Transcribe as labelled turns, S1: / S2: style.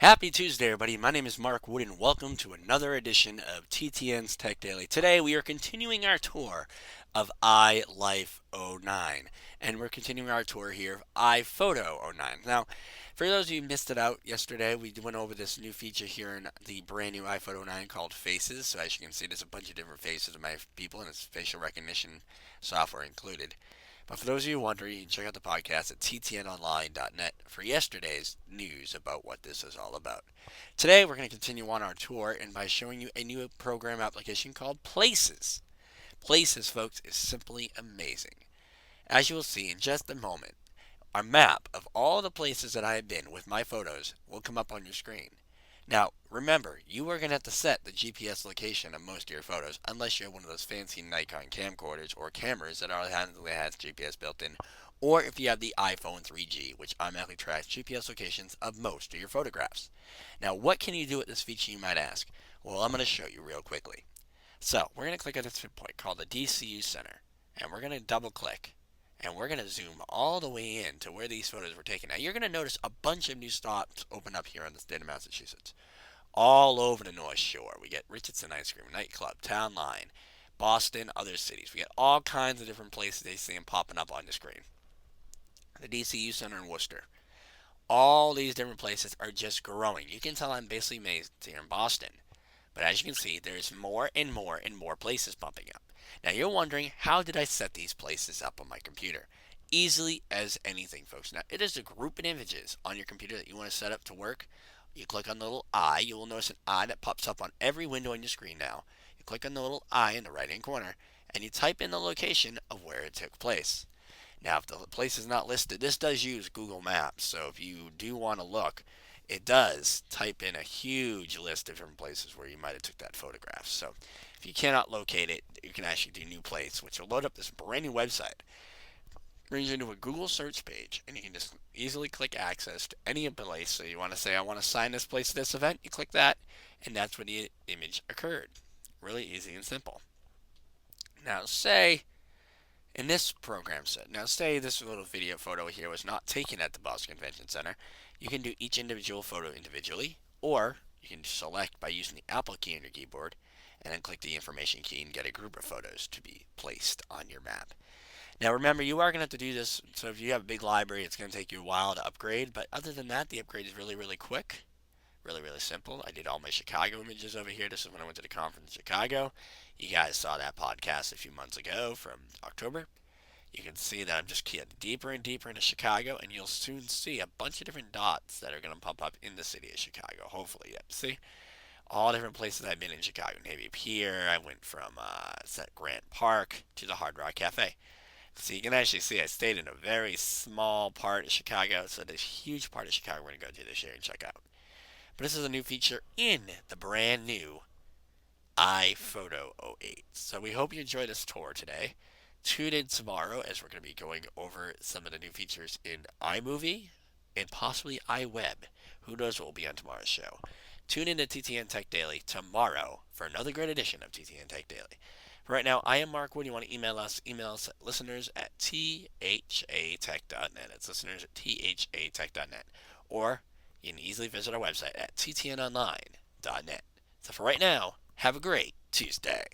S1: Happy Tuesday, everybody. My name is Mark Wood, and welcome to another edition of TTN's Tech Daily. Today, we are continuing our tour of iLife '09, and we're continuing our tour here of iPhoto '09. Now, for those of you who missed it out yesterday, we went over this new feature here in the brand new iPhoto '09 called Faces. So, as you can see, there's a bunch of different faces of my people, and it's facial recognition software included. But for those of you wondering, you can check out the podcast at ttnonline.net for yesterday's news about what this is all about. Today, we're going to continue on our tour and by showing you a new program application called Places. Places, folks, is simply amazing. As you will see in just a moment, a map of all the places that I have been with my photos will come up on your screen. Now, remember, you are going to have to set the GPS location of most of your photos, unless you have one of those fancy Nikon camcorders or cameras that has GPS built in, or if you have the iPhone 3G, which automatically tracks GPS locations of most of your photographs. Now, what can you do with this feature, you might ask? Well, I'm going to show you real quickly. So, we're going to click on this point called the DCU Center, and we're going to double click. And we're going to zoom all the way in to where these photos were taken. Now, you're going to notice a bunch of new stops open up here in the state of Massachusetts. All over the North Shore. We get Richardson Ice Cream Nightclub, Town Line, Boston, other cities. We get all kinds of different places they see them popping up on the screen. The DCU Center in Worcester. All these different places are just growing. You can tell I'm basically amazed here in Boston. But as you can see, there's more and more and more places popping up. Now you're wondering, how did I set these places up on my computer? Easily as anything, folks. Now it is a group of images on your computer that you want to set up to work. You click on the little eye. You will notice an eye that pops up on every window on your screen now. You click on the little eye in the right hand corner and you type in the location of where it took place. Now, if the place is not listed, this does use Google Maps. So if you do want to look, it does type in a huge list of different places where you might have took that photograph. So if you cannot locate it, you can actually do new place, which will load up this brand new website. Brings you into a Google search page, and you can just easily click access to any place. So you want to say, I want to sign this place to this event, you click that, and that's where the image occurred. Really easy and simple. Now say in this program set, now say this little video photo here was not taken at the Boston Convention Center, you can do each individual photo individually, or you can select by using the Apple key on your keyboard, and then click the information key and get a group of photos to be placed on your map. Now remember, you are going to have to do this, so if you have a big library, it's going to take you a while to upgrade, but other than that, the upgrade is really, really quick. Really, really simple. I did all my Chicago images over here. This is when I went to the conference in Chicago. You guys saw that podcast a few months ago from October. You can see that I'm just getting deeper and deeper into Chicago, and you'll soon see a bunch of different dots that are going to pop up in the city of Chicago. Hopefully, yep. See? All different places I've been in Chicago. Navy Pier. I went from Grant Park to the Hard Rock Cafe. So you can actually see I stayed in a very small part of Chicago. So this huge part of Chicago we're going to go to this year and check out. But this is a new feature in the brand new iPhoto '08. So we hope you enjoyed this tour today. Tune in tomorrow as we're going to be going over some of the new features in iMovie and possibly iWeb. Who knows what will be on tomorrow's show. Tune in to TTN Tech Daily tomorrow for another great edition of TTN Tech Daily. For right now, I am Mark Wood. You want to email us at listeners at thatech.net. It's listeners at thatech.net. Or you can easily visit our website at ttnonline.net. So for right now, have a great Tuesday.